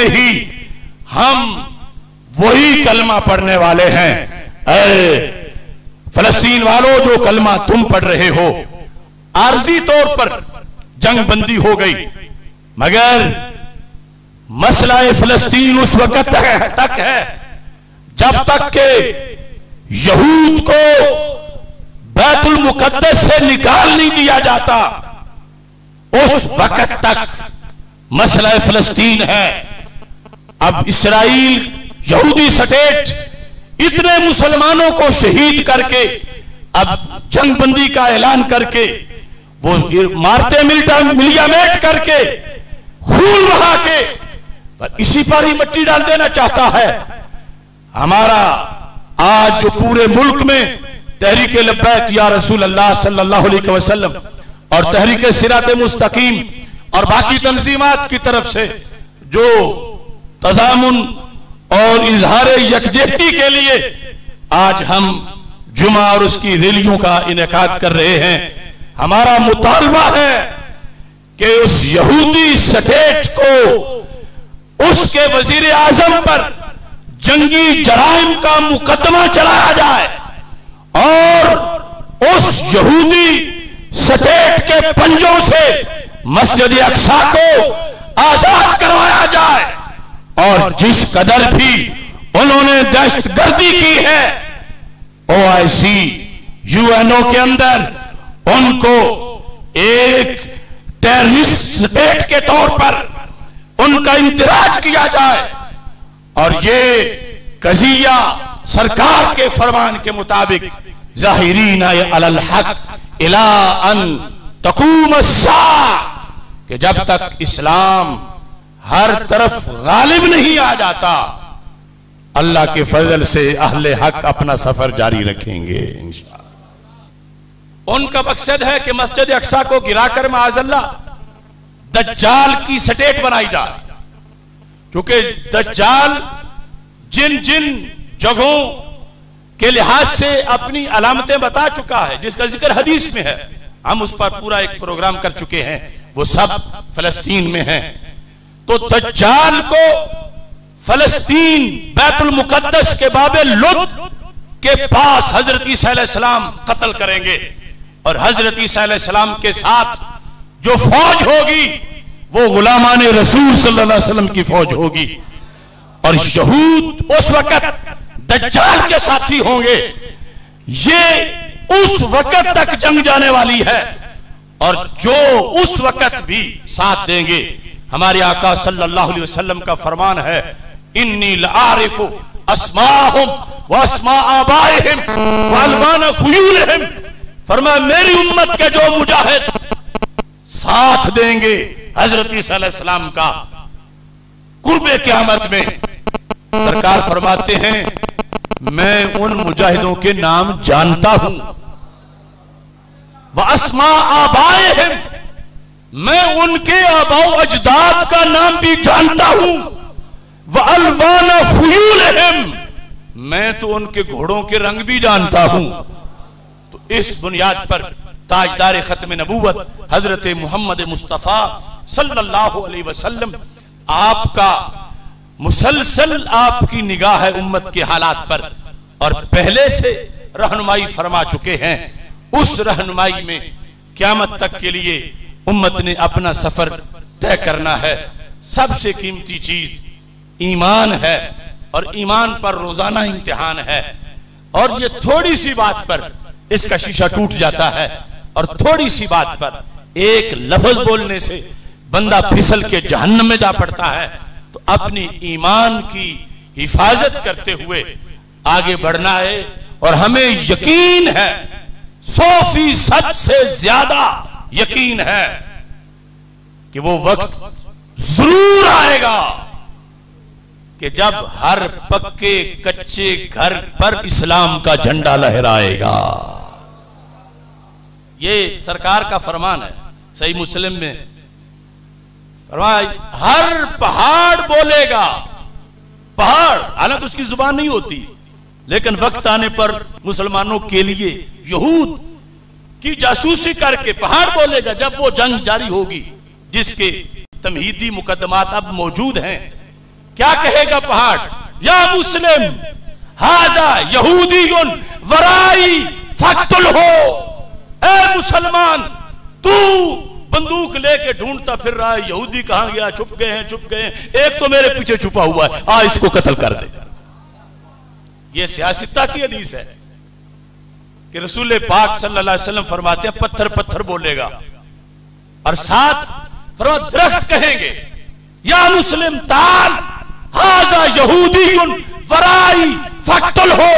में ही हम वही कलमा पढ़ने वाले हैं। अरे फलस्तीन वालों, जो कलमा तुम पढ़ रहे हो, आर्जी तौर पर जंग बंदी हो गई, मगर मसला फलस्तीन उस वक्त तक है जब तक के यहूद को बैतुल मुकद्दस से निकाल नहीं दिया जाता, उस वक्त तक मसला फलस्तीन है। अब इसराइल यहूदी स्टेट इतने मुसलमानों को शहीद करके, अब जंगबंदी का ऐलान करके, वो मारते मिलियामेट करके, खून बहा के, पर इसी पर ही मिट्टी डाल देना चाहता है। हमारा आज जो पूरे मुल्क में तहरीक लब्बैक या रसूल अल्लाह सल्लल्लाहु अलैहि वसल्लम और तहरीक सिरात मुस्तकीम और बाकी तंजीमात की तरफ से जो तज़ामुन और इजहार यकजहती के लिए आज हम जुमा और उसकी रैलियों का इनेकाद कर रहे हैं, हमारा मुतालबा है कि उस यहूदी स्टेट को उसके वजीर आजम पर जंगी जराइम का मुकदमा चलाया जाए और उस यहूदी स्टेट के पंजों से मस्जिद अक्सा को आजाद करवाया जाए। और जिस कदर भी उन्होंने दहशतगर्दी की है, OIC UNO के अंदर उनको एक टेररिस्ट स्टेट के तौर पर उनका इंतराज किया जाए और ये कजिया सरकार के फरमान के मुताबिक ज़ाहिरीन अलल हक इला अन तकूम अस्सा, कि जब तक इस्लाम हर तरफ गालिब नहीं आ जाता, अल्लाह के फजल से अहले हक अपना सफर जारी रखेंगे इंशाअल्लाह। उनका मकसद है कि मस्जिद अक्सा को गिराकर माअज़ल्लाह दज्जाल की स्टेट बनाई जाए, क्योंकि दज्जाल जिन जिन जगहों के लिहाज से अपनी अलामतें बता चुका है, जिसका जिक्र हदीस में है, हम उस पर पूरा एक प्रोग्राम कर चुके हैं, वो सब फलस्तीन में है। तो दज्जाल को फलस्तीन बैतुल मुकद्दस के बाबे लुद के पास हजरत ईसा अलैहिस्सलाम कत्ल करेंगे और हजरत ईसा अलैहिस्सलाम के साथ जो फौज होगी वो गुलामाने रसूल सल्लल्लाहु अलैहि वसल्लम की फौज होगी और यहूद उस वक्त दज्जाल के साथी होंगे। ये उस वक्त तक जंग जाने वाली है और जो उस वक्त भी साथ देंगे, हमारे आका सल्लल्लाहु अलैहि वसल्लम का फरमान है, इन्नी लआरिफु अस्माहुम व अस्मा आबाइहिम व अलवान खुयूलहिम, फरमाया मेरी उम्मत के जो मुजाहिद साथ देंगे हजरत ईसा अलैहिस्सलाम का कुर्बे क़यामत में, सरकार फरमाते हैं मैं उन मुजाहिदों के नाम जानता हूं, व अस्मा आबाइहिम, मैं उनके आबाओ अजदाद का नाम भी जानता हूं, व अलवान खुयूलहिम, मैं तो उनके घोड़ों के रंग भी जानता हूं। तो इस बुनियाद पर ताजदार खत्म नबूवत हजरत मोहम्मद मुस्तफ़ा सल्लल्लाहु अलैहि वसल्लम, आपका मुसलसल आपकी निगाह है उम्मत के हालात पर और पहले से रहनुमाई फरमा चुके हैं। उस रहनुमाई में क़यामत तक के लिए उम्मत ने अपना सफर तय करना है। सबसे कीमती चीज ईमान है और ईमान पर रोजाना इम्तिहान है और ये थोड़ी सी बात पर इसका शीशा टूट जाता है और थोड़ी सी बात पर एक लफ्ज बोलने से बंदा फिसल के जहन्नम में जा पड़ता है। तो अपनी ईमान की हिफाजत करते हुए आगे बढ़ना है और हमें यकीन है, 100% से ज्यादा यकीन है कि वो वक्त जरूर आएगा कि जब हर पक्के कच्चे घर पर इस्लाम का झंडा लहराएगा। ये सरकार का फरमान है, सही मुस्लिम में हर पहाड़ बोलेगा, पहाड़ हालांकि उसकी जुबान नहीं होती, लेकिन वक्त आने पर मुसलमानों के लिए यहूद की जासूसी करके पहाड़ बोलेगा जब वो जंग जारी होगी, जिसके तमहीदी मुकदमात अब मौजूद हैं। क्या कहेगा पहाड़? या मुस्लिम हाजा यहूदीयुन वराई फक्तुल हो। ए मुसलमान, तू बंदूक लेके ढूंढता फिर रहा है, यहूदी कहां गया, छुप गए हैं, छुप गए हैं, एक तो मेरे पीछे छुपा हुआ है, आ इसको कत्ल कर दे। यह सियासता की हदीस है कि रसूल पाक सल्लल्लाहु अलैहि वसल्लम फरमाते हैं पत्थर पत्थर बोलेगा, और साथ फरमा दरख्त कहेंगे या मुस्लिम ताल हाजा यहूदीयुन वराई फक्तुल हो।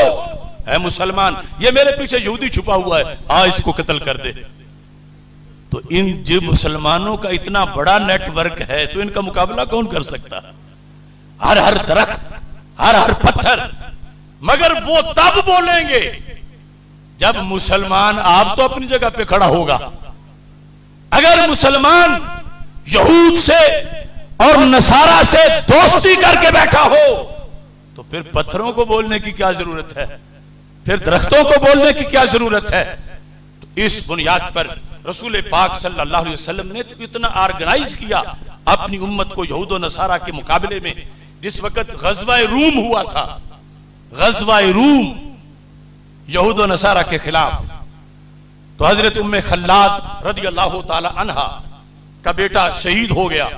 है मुसलमान, ये मेरे पीछे यहूदी छुपा हुआ है, आ इसको कत्ल कर दे। तो इन जो मुसलमानों का इतना बड़ा नेटवर्क है, तो इनका मुकाबला कौन कर सकता? हर हर दरख्त, हर हर पत्थर। मगर वो तब बोलेंगे जब मुसलमान, आप तो अपनी जगह पे खड़ा होगा, अगर मुसलमान यहूद से और नसारा से दोस्ती करके बैठा हो तो फिर पत्थरों को बोलने की क्या जरूरत है, फिर दरख्तों को बोलने की क्या जरूरत है। तो इस बुनियाद पर रसूल पाक सल्लल्लाहु अलैहि वसल्लम ने तो इतना ऑर्गेनाइज किया अपनी उम्मत को यहूद और नसारा के मुकाबले में। जिस वक्त गज़वा-ए रूम हुआ था, गज़वा-ए रूम यहूद और नसारा के खिलाफ, तो हजरत उम्मे खल्लाद रदियल्लाहु ताला अन्हा का बेटा शहीद हो गया।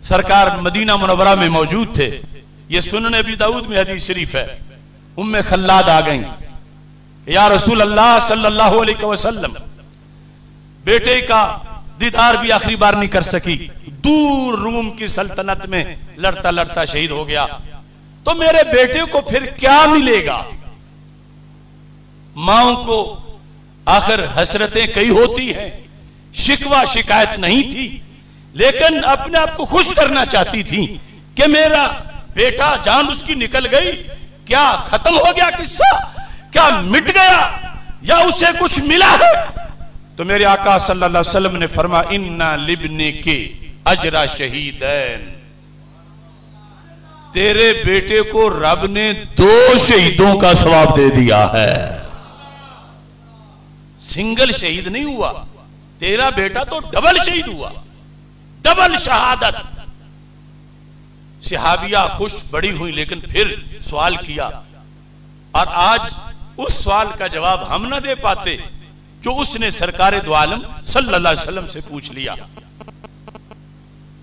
सरकार मदीना मुनव्वरा में मौजूद थे, ये सुनन अबी दाऊद में हदीस शरीफ है। उम्मे खल्लाद आ गई, या रसूल अल्लाह सल्लल्लाहु अलैहि वसल्लम, बेटे का दीदार भी आखिरी बार नहीं कर सकी, दूर रूम की सल्तनत में लड़ता लड़ता शहीद हो गया, तो मेरे बेटे को फिर क्या मिलेगा? माओ को आखिर हसरतें कई होती हैं, शिकवा शिकायत नहीं थी, लेकिन अपने आप को खुश करना चाहती थी कि मेरा बेटा, जान उसकी निकल गई, क्या खत्म हो गया किस्सा, क्या मिट गया, या उसे कुछ मिला है? तो मेरे आका सल्लल्लाहु अलैहि वसल्लम ने फरमा इन्ना लिब्ने के अजरा शहीदैन, तेरे बेटे को रब ने 2 शहीदों का सवाब दे दिया है। सिंगल शहीद नहीं हुआ, तेरा बेटा तो डबल शहीद हुआ, डबल शहादत। सहाबिया खुश बड़ी हुई, लेकिन फिर सवाल किया, और आज उस सवाल का जवाब हम ना दे पाते जो उसने सरकार दो आलम सल्लल्लाहु अलैहि वसल्लम से पूछ लिया।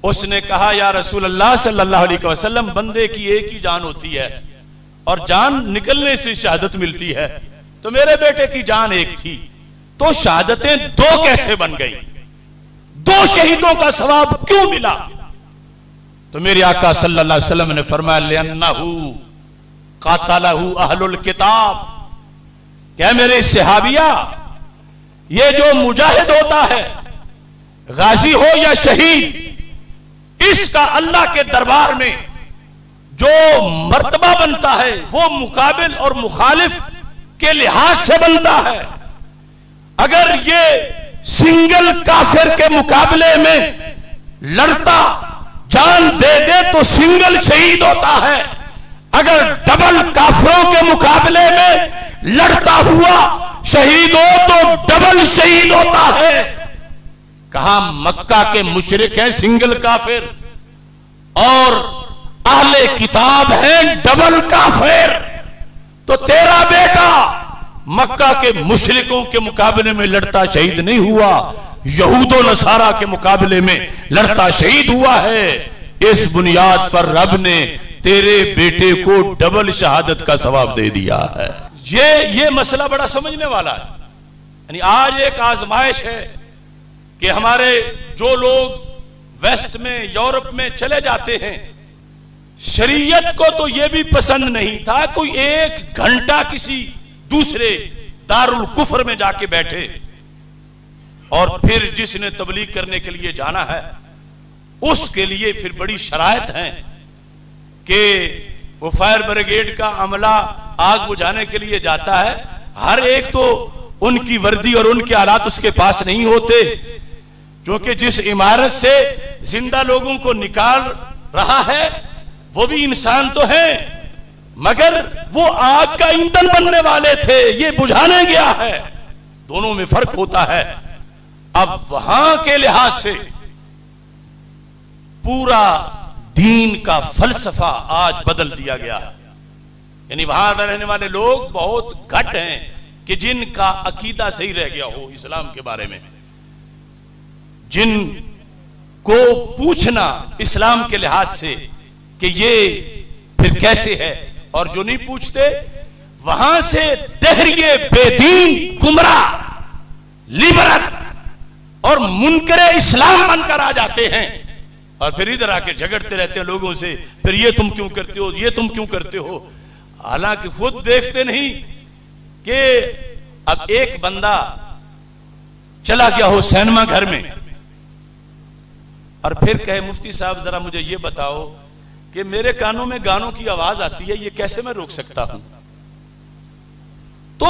उसने कहा या रसूल अल्लाह सल्लल्लाहु अलैहि वसल्लम, बंदे की एक ही जान होती है और जान निकलने से शहादत मिलती है, तो मेरे बेटे की जान एक थी, तो शहादतें 2 कैसे बन गई? 2 शहीदों का सवाब क्यों मिला? तो मेरे आका सल्लल्लाहु अलैहि वसल्लम ने फरमाया लिअन्नहु क़ातलहु अहलुल किताब, क्या मेरे सहाबिया, ये जो मुजाहिद होता है, गाजी हो या शहीद, इसका अल्लाह के दरबार में जो मर्तबा बनता है वो मुकाबिल और मुखालिफ के लिहाज से बनता है। अगर ये सिंगल काफिर के मुकाबले में लड़ता जान दे दे तो सिंगल शहीद होता है, अगर डबल काफिरों के मुकाबले में लड़ता हुआ शहीद हो तो डबल शहीद होता है। कहा मक्का के मुशरिक हैं सिंगल काफिर, और अहले किताब हैं डबल काफिर, तो तेरा बेटा मक्का के मुशरिकों के मुकाबले में लड़ता शहीद नहीं हुआ, यहूदो नसारा के मुकाबले में लड़ता शहीद हुआ है। इस बुनियाद पर रब ने तेरे बेटे को डबल शहादत का सवाब दे दिया है। ये मसला बड़ा समझने वाला है। यानी आज एक आजमाइश है कि हमारे जो लोग वेस्ट में, यूरोप में चले जाते हैं, शरीयत को तो यह भी पसंद नहीं था कोई 1 घंटा किसी दूसरे दारुल कुफ्र में जाके बैठे, और फिर जिसने तबलीग करने के लिए जाना है उसके लिए फिर बड़ी शराइत है कि वो फायर ब्रिगेड का अमला आग बुझाने के लिए जाता है, हर एक तो उनकी वर्दी और उनके आलात उसके पास नहीं होते, क्योंकि जिस इमारत से जिंदा लोगों को निकाल रहा है वो भी इंसान तो है, मगर वो आग का ईंधन बनने वाले थे, ये बुझाने गया है, दोनों में फर्क होता है। अब वहां के लिहाज से पूरा दीन का फलसफा आज बदल दिया गया है। यानी वहां रहने वाले लोग बहुत घट हैं कि जिनका अकीदा सही रह गया हो इस्लाम के बारे में, जिनको पूछना इस्लाम के लिहाज से कि ये फिर कैसे है, और जो नहीं पूछते वहां से दहरिए बेदीन गुमराह लिबरल और मुनकरे इस्लाम बनकर आ जाते हैं और फिर इधर आके झगड़ते रहते हैं लोगों से, फिर ये तुम क्यों करते हो, ये तुम क्यों करते हो, हालांकि खुद देखते नहीं कि अब एक बंदा चला गया हो सिनेमा घर में और फिर कहे मुफ्ती साहब जरा मुझे ये बताओ कि मेरे कानों में गानों की आवाज आती है, ये कैसे मैं रोक सकता हूं। तो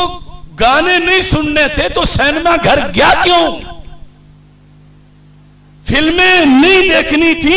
गाने नहीं सुनने थे तो सिनेमा घर गया क्यों, फिल्में नहीं देखनी थी